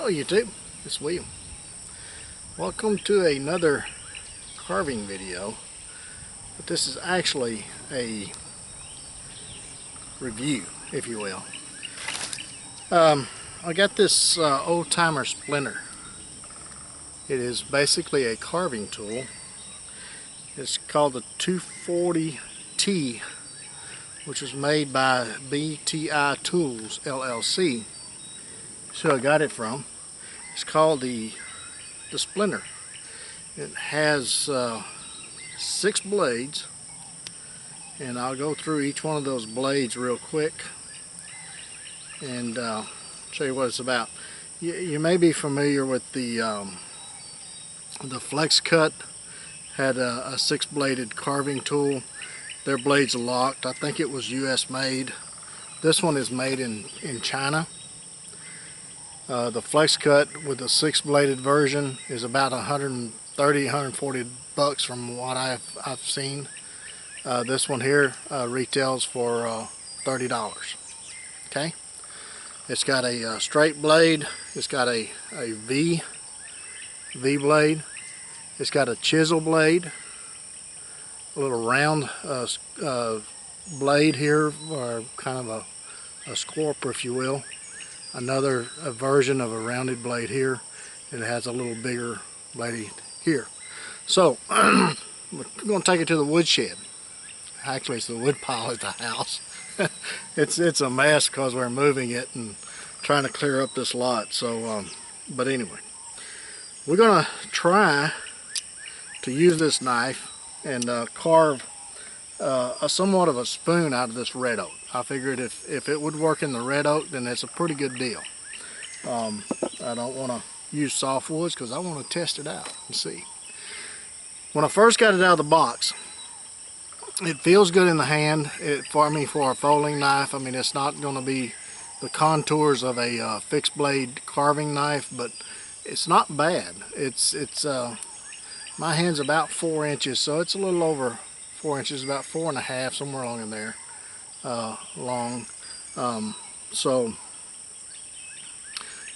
Hello YouTube, it's William. Welcome to another carving video, but this is actually a review, if you will. I got this old-timer Splinter. It is basically a carving tool. It's called the 240T, which was made by BTI Tools LLC. So I got it from. It's called the Splinter. It has 6 blades, and I'll go through each one of those blades real quick and show you what it's about. You may be familiar with the Flex Cut. Had a 6-bladed carving tool. Their blades are locked. I think it was US made. This one is made in China. The Flex Cut with the 6-bladed version is about $130, $140 from what I've seen. This one here retails for $30. Okay, it's got a straight blade. It's got a V blade. It's got a chisel blade, a little round blade here, or kind of a scorp, if you will. Another version of a rounded blade here. It has a little bigger blade here. So we're going to take it to the woodshed. Actually, it's the wood pile at the house. it's a mess because we're moving it and trying to clear up this lot. So, but anyway, we're going to try to use this knife and carve a somewhat of a spoon out of this red oak. I figured if it would work in the red oak, then it's a pretty good deal. I don't want to use softwoods because I want to test it out and see. When I first got it out of the box, it feels good in the hand. For a folding knife, I mean, it's not going to be the contours of a fixed blade carving knife, but it's not bad. My hand's about 4 inches, so it's a little over 4 inches, about 4.5, somewhere along in there, long. So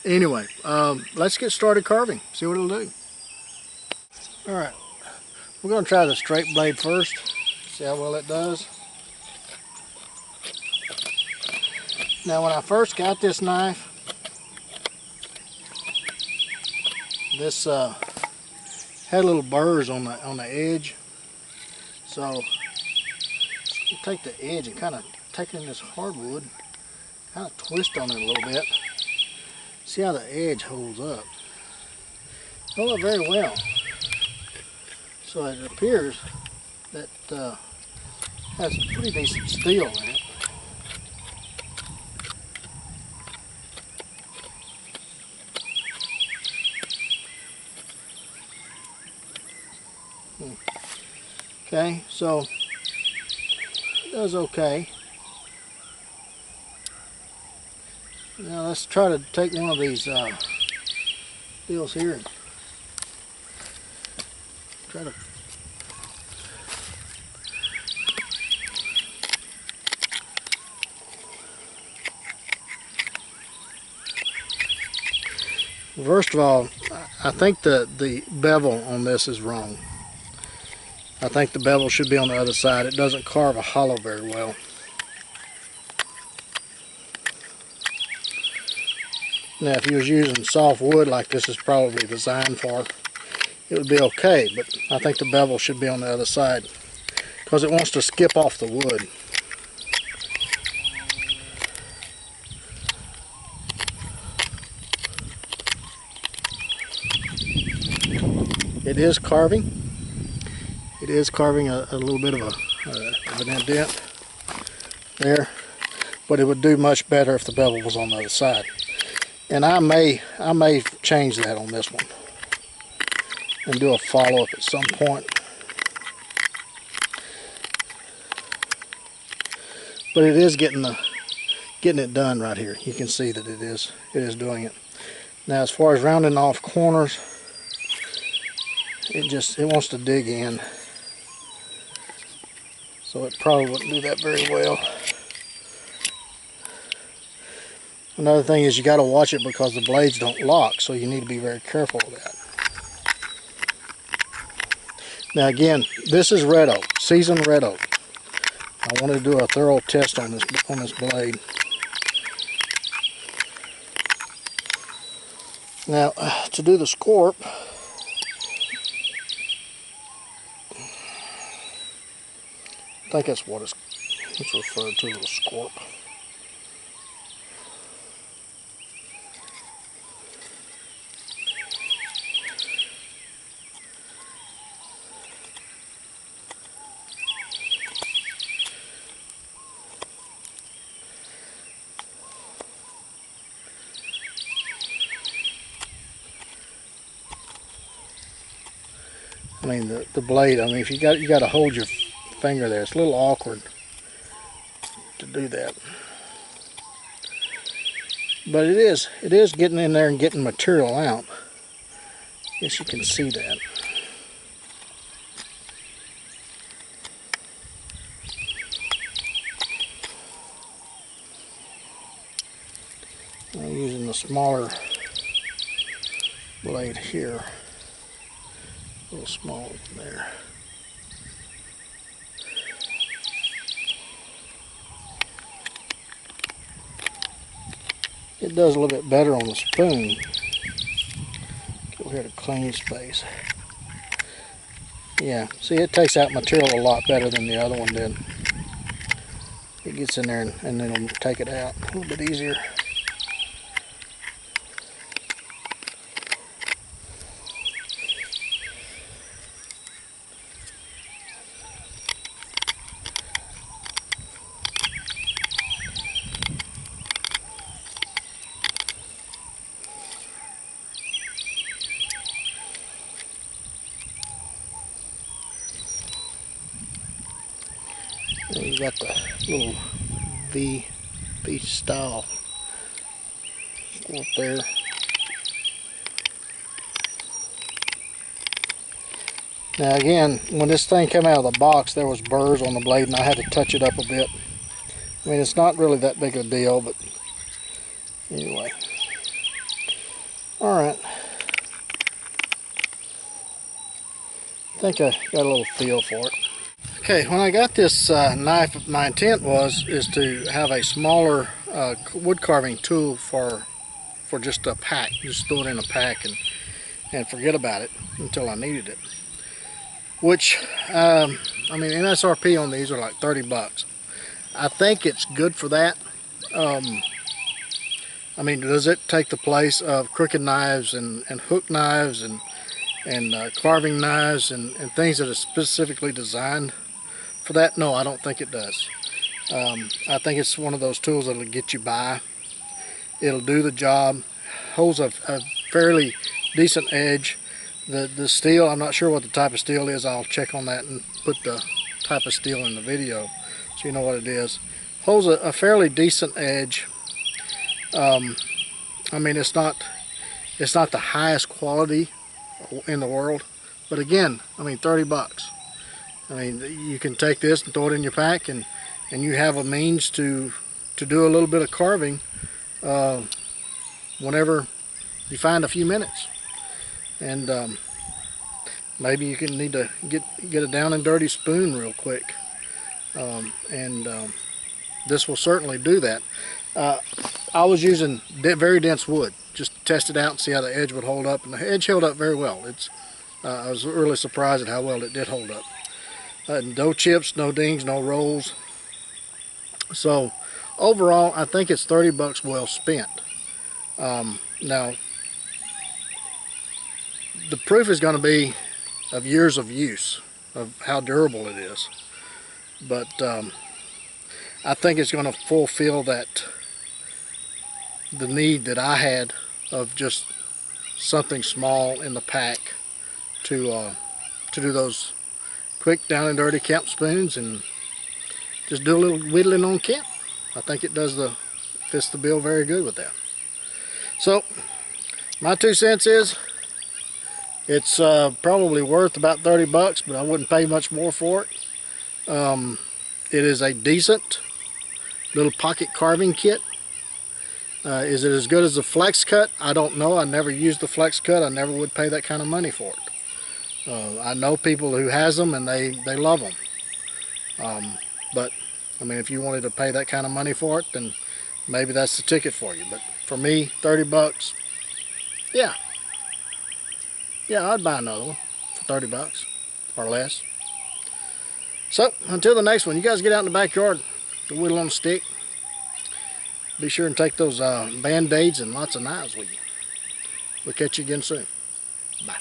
anyway, let's get started carving, see what it'll do. Alright, we're going to try the straight blade first, see how well it does. Now when I first got this knife, this had little burrs on the edge. So you take the edge and kind of take it in this hardwood, kind of twist on it a little bit. See how the edge holds up. Holds up very well. So it appears that has some pretty decent steel in it. Okay, so it does okay. Now let's try to take one of these deals here and try to first of all, I think the bevel on this is wrong. I think the bevel should be on the other side. It doesn't carve a hollow very well. Now if you was using soft wood like this is probably designed for, it would be okay, but I think the bevel should be on the other side because it wants to skip off the wood. It is carving. It is carving a little bit of an indent there, but it would do much better if the bevel was on the other side. And I may change that on this one and do a follow-up at some point. But it is getting it done right here. You can see that it is doing it. Now as far as rounding off corners, it wants to dig in. So it probably wouldn't do that very well. Another thing is you got to watch it because the blades don't lock, so you need to be very careful of that. Now again, this is red oak, seasoned red oak. I wanted to do a thorough test on this blade. Now, to do the scorp, I think that's what it's referred to as a scorp. I mean the blade. I mean, if you got to hold your finger there. It's a little awkward to do that, but it is getting in there and getting material out. Guess you can see that. I'm using the smaller blade here. A little small there. It does a little bit better on the spoon. Go here to clean space. Yeah, see, it takes out material a lot better than the other one did. It gets in there and then it'll take it out a little bit easier. You got the little V style scorp there. Now again, when this thing came out of the box, there was burrs on the blade, and I had to touch it up a bit. I mean, it's not really that big of a deal, but anyway. All right. I think I got a little feel for it. Okay, when I got this knife, my intent is to have a smaller wood carving tool for just a pack. Just throw it in a pack and forget about it until I needed it. Which, I mean, MSRP on these are like 30 bucks. I think it's good for that. I mean, does it take the place of crooked knives and hook knives and carving knives and things that are specifically designed for that? No, I don't think it does. I think it's one of those tools that'll get you by. It'll do the job. Holds a fairly decent edge. The steel, I'm not sure what the type of steel is. I'll check on that and put the type of steel in the video so you know what it is. Holds a fairly decent edge. I mean, it's not the highest quality in the world, but again, I mean, 30 bucks. I mean, you can take this and throw it in your pack, and you have a means to do a little bit of carving whenever you find a few minutes. And maybe you can need to get a down and dirty spoon real quick, this will certainly do that. I was using very dense wood just to test it out and see how the edge would hold up, and the edge held up very well. I was really surprised at how well it did hold up. No chips, no dings, no rolls. So overall, I think it's 30 bucks well spent. Now, the proof is going to be of years of use, of how durable it is. But I think it's going to fulfill the need that I had of just something small in the pack to do those quick down and dirty camp spoons and just do a little whittling on camp. I think it fits the bill very good with that. So my 2 cents is it's probably worth about 30 bucks, but I wouldn't pay much more for it. It is a decent little pocket carving kit. Is it as good as the Flex Cut? I don't know. I never used the Flex Cut. I never would pay that kind of money for it. I know people who has them and they love them. But I mean, if you wanted to pay that kind of money for it, then maybe that's the ticket for you. But for me, 30 bucks, yeah, I'd buy another one for 30 bucks or less. So until the next one, you guys get out in the backyard, the whittle on a stick. Be sure and take those Band-Aids and lots of knives with you. We'll catch you again soon. Bye.